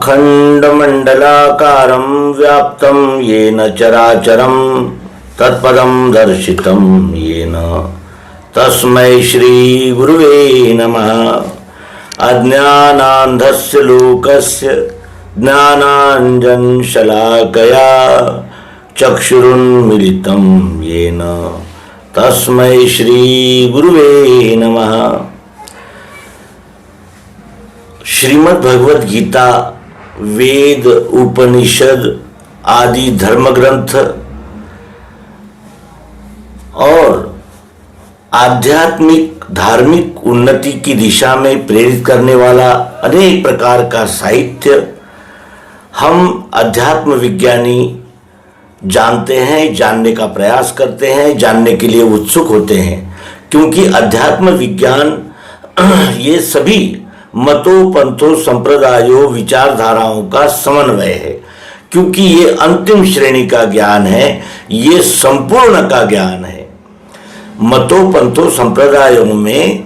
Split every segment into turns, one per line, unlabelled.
अखंडमंडलाकारं व्याप्तं येन चराचरं तत्पदं दर्शितं येन तस्मै श्री गुरुवे नमः। अज्ञानान्धस्य लोकस्य ज्ञानाञ्जनशलाकया चक्षुरुन्मीलितं येन तस्मै श्री गुरुवे नमः। श्रीमद् भगवद गीता वेद उपनिषद आदि धर्म ग्रंथ और आध्यात्मिक धार्मिक उन्नति की दिशा में प्रेरित करने वाला अनेक प्रकार का साहित्य हम अध्यात्म विज्ञानी जानते हैं, जानने का प्रयास करते हैं, जानने के लिए उत्सुक होते हैं, क्योंकि अध्यात्म विज्ञान ये सभी मतों, पंथों, संप्रदायों, विचारधाराओं का समन्वय है। क्योंकि ये अंतिम श्रेणी का ज्ञान है, ये संपूर्ण का ज्ञान है। मतों, पंथों, संप्रदायों में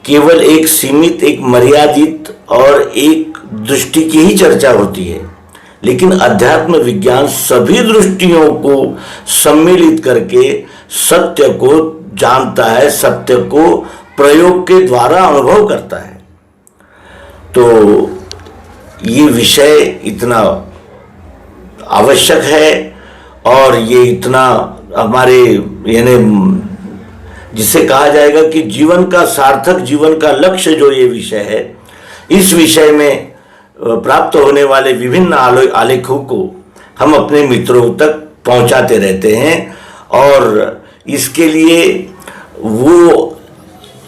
केवल एक सीमित, एक मर्यादित और एक दृष्टि की ही चर्चा होती है, लेकिन अध्यात्म विज्ञान सभी दृष्टियों को सम्मिलित करके सत्य को जानता है, सत्य को प्रयोग के द्वारा अनुभव करता है। तो ये विषय इतना आवश्यक है और ये इतना हमारे यानी जिसे कहा जाएगा कि जीवन का सार्थक, जीवन का लक्ष्य जो ये विषय है, इस विषय में प्राप्त होने वाले विभिन्न आलेखों को हम अपने मित्रों तक पहुंचाते रहते हैं और इसके लिए वो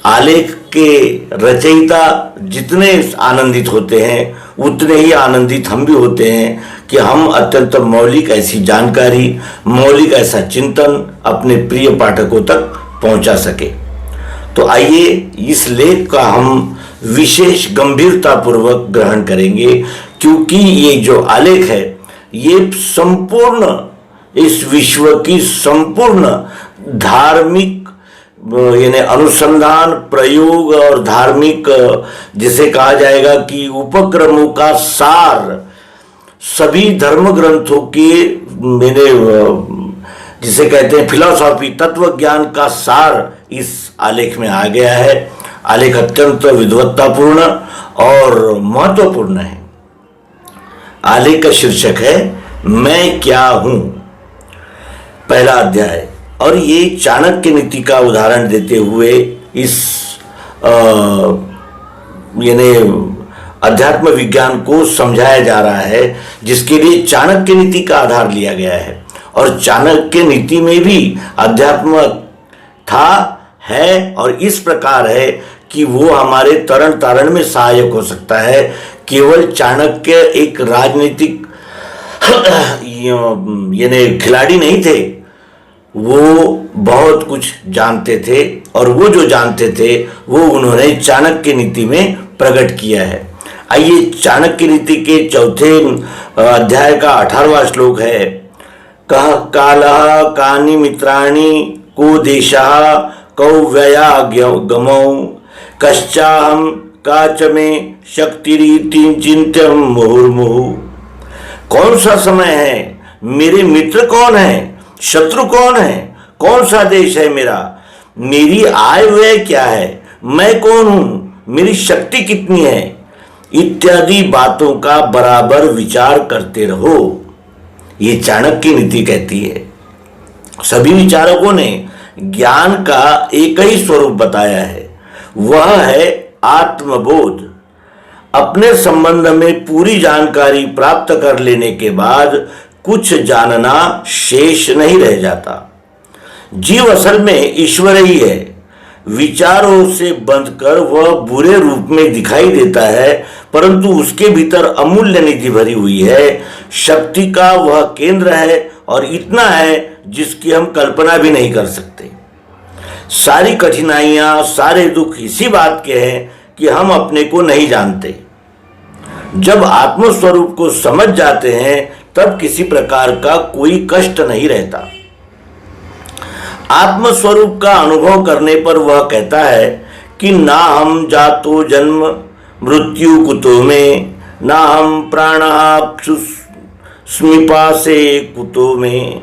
आलेख के रचयिता जितने आनंदित होते हैं उतने ही आनंदित हम भी होते हैं कि हम अत्यंत मौलिक ऐसी जानकारी, मौलिक ऐसा चिंतन अपने प्रिय पाठकों तक पहुंचा सके। तो आइए इस लेख का हम विशेष गंभीरता पूर्वक ग्रहण करेंगे, क्योंकि ये जो आलेख है ये संपूर्ण इस विश्व की संपूर्ण धार्मिक यानी अनुसंधान, प्रयोग और धार्मिक जिसे कहा जाएगा कि उपक्रमों का सार सभी धर्म ग्रंथों के जिसे कहते हैं फिलॉसफी, तत्व ज्ञान का सार इस आलेख में आ गया है। आलेख अत्यंत विद्वत्तापूर्ण और महत्वपूर्ण है। आलेख का शीर्षक है मैं क्या हूं, पहला अध्याय। और ये चाणक्य नीति का उदाहरण देते हुए इस यानी अध्यात्म विज्ञान को समझाया जा रहा है, जिसके लिए चाणक्य नीति का आधार लिया गया है। और चाणक्य नीति में भी अध्यात्म था, है और इस प्रकार है कि वो हमारे तरण तारण में सहायक हो सकता है। केवल चाणक्य एक राजनीतिक यानी खिलाड़ी नहीं थे, वो बहुत कुछ जानते थे और वो जो जानते थे वो उन्होंने चाणक्य नीति में प्रकट किया है। आइए चाणक्य नीति के चौथे अध्याय का 18वां श्लोक है। कह कालः कानि मित्राणि को देशः कौ व्यया गमौ कश्चाहं काच में शक्तिरीति चिंत्यं मुहुर्मुहुः। कौन सा समय है, मेरे मित्र कौन है, शत्रु कौन है, कौन सा देश है मेरा, मेरी आय व्यय क्या है, मैं कौन हूं, मेरी शक्ति कितनी है, इत्यादि बातों का बराबर विचार करते रहो। ये चाणक्य नीति कहती है। सभी विचारकों ने ज्ञान का एक ही स्वरूप बताया है, वह है आत्मबोध। अपने संबंध में पूरी जानकारी प्राप्त कर लेने के बाद कुछ जानना शेष नहीं रह जाता। जीव असल में ईश्वर ही है। विचारों से बंधकर वह बुरे रूप में दिखाई देता है, परंतु उसके भीतर अमूल्य निधि भरी हुई है। शक्ति का वह केंद्र है और इतना है जिसकी हम कल्पना भी नहीं कर सकते। सारी कठिनाइयां, सारे दुख इसी बात के हैं कि हम अपने को नहीं जानते। जब आत्मस्वरूप को समझ जाते हैं तब किसी प्रकार का कोई कष्ट नहीं रहता। आत्मस्वरूप का अनुभव करने पर वह कहता है कि ना हम जातो जन्म मृत्यु कुतो में नाहं प्राणः स्मिपासे कुतो में,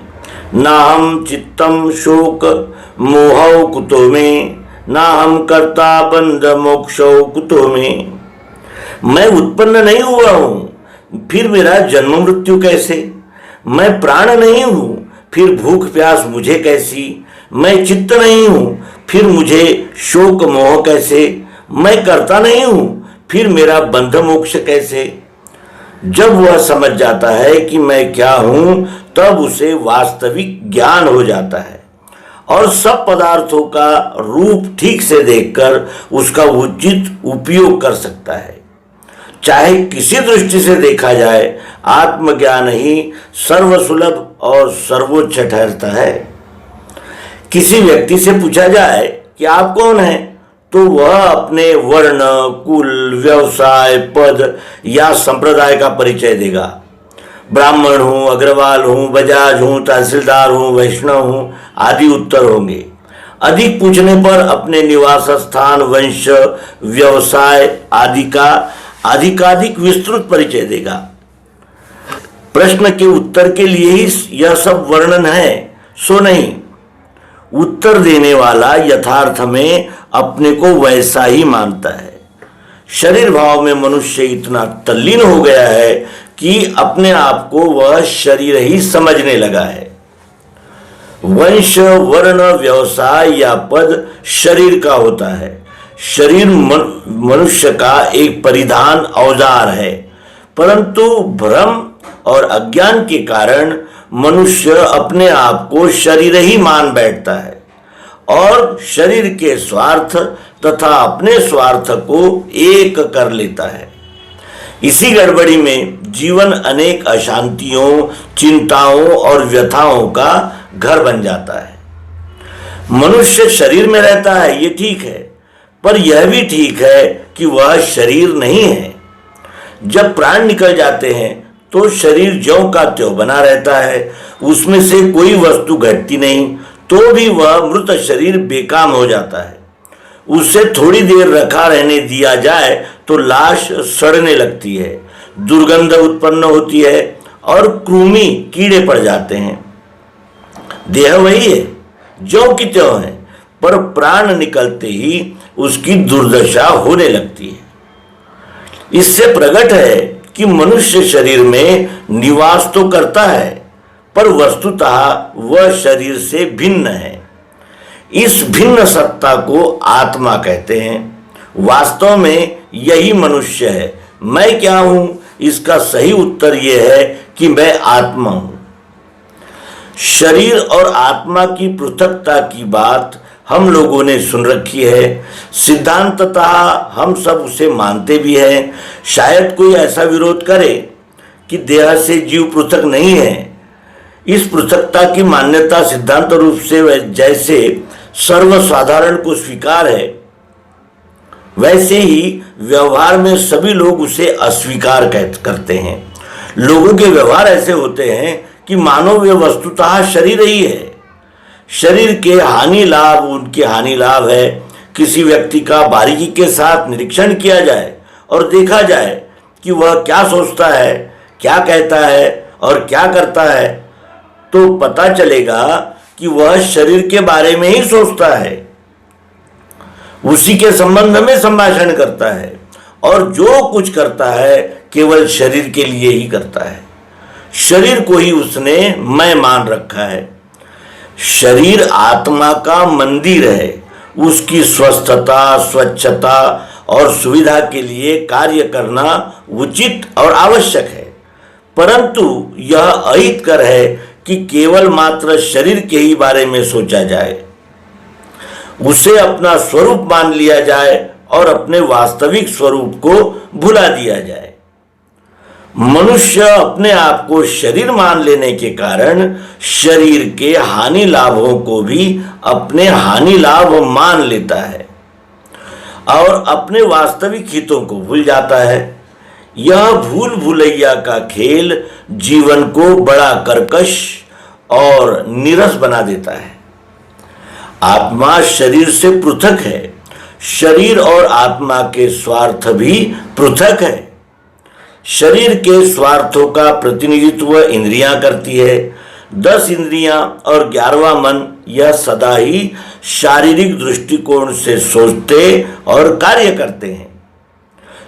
नाहं चित्तं शोक मोहौ कुतो में, नाहं कर्ता बंध मोक्षौ कुतो में। मैं उत्पन्न नहीं हुआ हूं, फिर मेरा जन्म मृत्यु कैसे? मैं प्राण नहीं हूं, फिर भूख प्यास मुझे कैसी? मैं चित्त नहीं हूं, फिर मुझे शोक मोह कैसे? मैं कर्ता नहीं हूं, फिर मेरा बंध मोक्ष कैसे? जब वह समझ जाता है कि मैं क्या हूं, तब उसे वास्तविक ज्ञान हो जाता है और सब पदार्थों का रूप ठीक से देखकर उसका उचित उपयोग कर सकता है। चाहे किसी दृष्टि से देखा जाए, आत्मज्ञान ही सर्वसुलभ और सर्वोच्च ठहरता है। किसी व्यक्ति से पूछा जाए कि आप कौन हैं, तो वह अपने वर्ण, कुल, व्यवसाय, पद या संप्रदाय का परिचय देगा। ब्राह्मण हूं, अग्रवाल हूं, बजाज हूं, तहसीलदार हूं, वैष्णव हूं आदि उत्तर होंगे। अधिक पूछने पर अपने निवास स्थान, वंश, व्यवसाय आदि का अधिकाधिक विस्तृत परिचय देगा। प्रश्न के उत्तर के लिए ही यह सब वर्णन है, सो नहीं। उत्तर देने वाला यथार्थ में अपने को वैसा ही मानता है। शरीर भाव में मनुष्य इतना तल्लीन हो गया है कि अपने आप को वह शरीर ही समझने लगा है। वंश, वर्ण, व्यवसाय या पद शरीर का होता है। शरीर मनुष्य का एक परिधान, औजार है, परंतु भ्रम और अज्ञान के कारण मनुष्य अपने आप को शरीर ही मान बैठता है और शरीर के स्वार्थ तथा अपने स्वार्थ को एक कर लेता है। इसी गड़बड़ी में जीवन अनेक अशांतियों, चिंताओं और व्यथाओं का घर बन जाता है। मनुष्य शरीर में रहता है, ये ठीक है, पर यह भी ठीक है कि वह शरीर नहीं है। जब प्राण निकल जाते हैं तो शरीर ज्यों का त्यों बना रहता है, उसमें से कोई वस्तु घटती नहीं, तो भी वह मृत शरीर बेकाम हो जाता है। उसे थोड़ी देर रखा रहने दिया जाए तो लाश सड़ने लगती है, दुर्गंध उत्पन्न होती है और कृमि, कीड़े पड़ जाते हैं। देह वही है, ज्यों की त्यों है, पर प्राण निकलते ही उसकी दुर्दशा होने लगती है। इससे प्रकट है कि मनुष्य शरीर में निवास तो करता है, पर वस्तुतः वह शरीर से भिन्न है। इस भिन्न सत्ता को आत्मा कहते हैं। वास्तव में यही मनुष्य है। मैं क्या हूं? इसका सही उत्तर यह है कि मैं आत्मा हूं। शरीर और आत्मा की पृथकता की बात हम लोगों ने सुन रखी है। सिद्धांततः हम सब उसे मानते भी हैं। शायद कोई ऐसा विरोध करे कि देह से जीव पृथक नहीं है। इस पृथकता की मान्यता सिद्धांत रूप से जैसे सर्वसाधारण को स्वीकार है, वैसे ही व्यवहार में सभी लोग उसे अस्वीकार करते हैं। लोगों के व्यवहार ऐसे होते हैं कि मानो वे वस्तुतः शरीर ही है। शरीर के हानि लाभ उनके हानि लाभ है। किसी व्यक्ति का बारीकी के साथ निरीक्षण किया जाए और देखा जाए कि वह क्या सोचता है, क्या कहता है और क्या करता है, तो पता चलेगा कि वह शरीर के बारे में ही सोचता है, उसी के संबंध में संभाषण करता है और जो कुछ करता है केवल शरीर के लिए ही करता है। शरीर को ही उसने मैं मान रखा है। शरीर आत्मा का मंदिर है। उसकी स्वस्थता, स्वच्छता और सुविधा के लिए कार्य करना उचित और आवश्यक है, परंतु यह अहितकर है कि केवल मात्र शरीर के ही बारे में सोचा जाए, उसे अपना स्वरूप मान लिया जाए और अपने वास्तविक स्वरूप को भुला दिया जाए। मनुष्य अपने आप को शरीर मान लेने के कारण शरीर के हानि लाभों को भी अपने हानि लाभ मान लेता है और अपने वास्तविक हितों को भूल जाता है। यह भूल भुलैया का खेल जीवन को बड़ा कर्कश और नीरस बना देता है। आत्मा शरीर से पृथक है। शरीर और आत्मा के स्वार्थ भी पृथक है। शरीर के स्वार्थों का प्रतिनिधित्व इंद्रियां करती है। 10 इंद्रियां और 11वां मन यह सदा ही शारीरिक दृष्टिकोण से सोचते और कार्य करते हैं।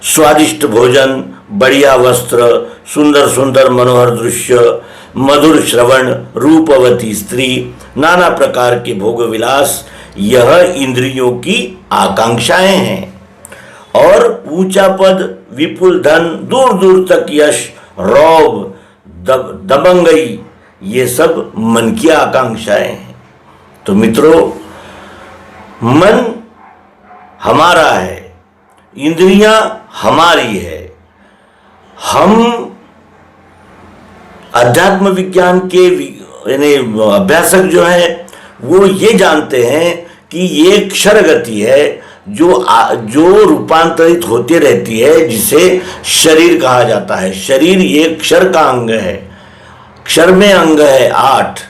स्वादिष्ट भोजन, बढ़िया वस्त्र, सुंदर सुंदर मनोहर दृश्य, मधुर श्रवण, रूपवती स्त्री, नाना प्रकार के भोग विलास, यह इंद्रियों की आकांक्षाएं हैं। और ऊंचा पद, विपुल धन, दूर दूर तक यश, रौब, दबंगई, ये सब मन की आकांक्षाएं हैं। तो मित्रों, मन हमारा है, इंद्रियां हमारी है। हम अध्यात्म विज्ञान के यानी अभ्यासक जो है वो ये जानते हैं कि ये क्षर गति है जो रूपांतरित होती रहती है, जिसे शरीर कहा जाता है। शरीर ये क्षर का अंग है। क्षर में अंग है 8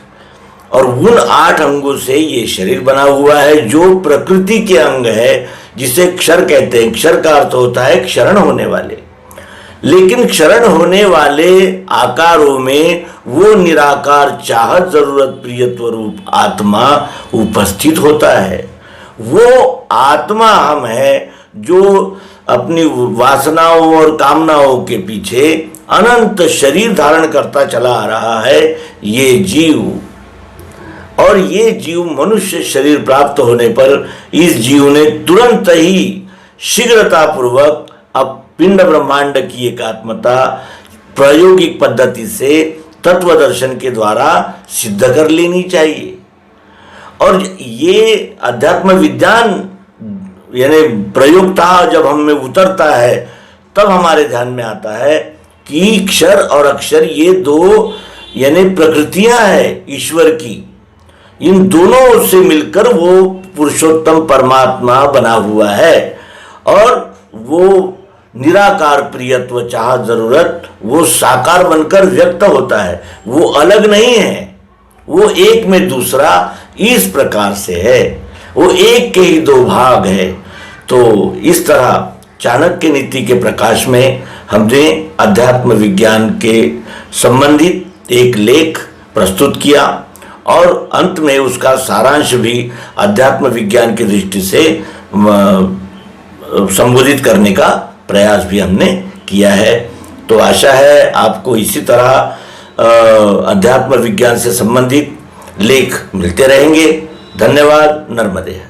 और उन 8 अंगों से ये शरीर बना हुआ है, जो प्रकृति के अंग है, जिसे क्षर कहते हैं। क्षर का अर्थ होता है क्षरण होने वाले। लेकिन क्षरण होने वाले आकारों में वो निराकार चाहत, जरूरत, प्रियत्व रूप आत्मा उपस्थित होता है। वो आत्मा हम है जो अपनी वासनाओं और कामनाओं के पीछे अनंत शरीर धारण करता चला आ रहा है, ये जीव। और ये जीव मनुष्य शरीर प्राप्त होने पर इस जीव ने तुरंत ही शीघ्रतापूर्वक अब पिंड ब्रह्मांड की एकात्मता प्रायोगिक पद्धति से तत्व दर्शन के द्वारा सिद्ध कर लेनी चाहिए। और ये अध्यात्म विज्ञान यानी प्रयोगता जब हम में उतरता है, तब हमारे ध्यान में आता है कि क्षर और अक्षर ये 2 यानी प्रकृतियां हैं ईश्वर की। इन दोनों से मिलकर वो पुरुषोत्तम परमात्मा बना हुआ है। और वो निराकार प्रियत्व, चाहत, जरूरत, वो साकार बनकर व्यक्त होता है। वो अलग नहीं है, वो एक में दूसरा इस प्रकार से है। वो एक के ही 2 भाग है। तो इस तरह चाणक्य नीति के प्रकाश में हमने अध्यात्म विज्ञान के संबंधित एक लेख प्रस्तुत किया और अंत में उसका सारांश भी अध्यात्म विज्ञान की दृष्टि से संबोधित करने का प्रयास भी हमने किया है। तो आशा है आपको इसी तरह अध्यात्म विज्ञान से संबंधित लेख मिलते रहेंगे। धन्यवाद। नर्मदे।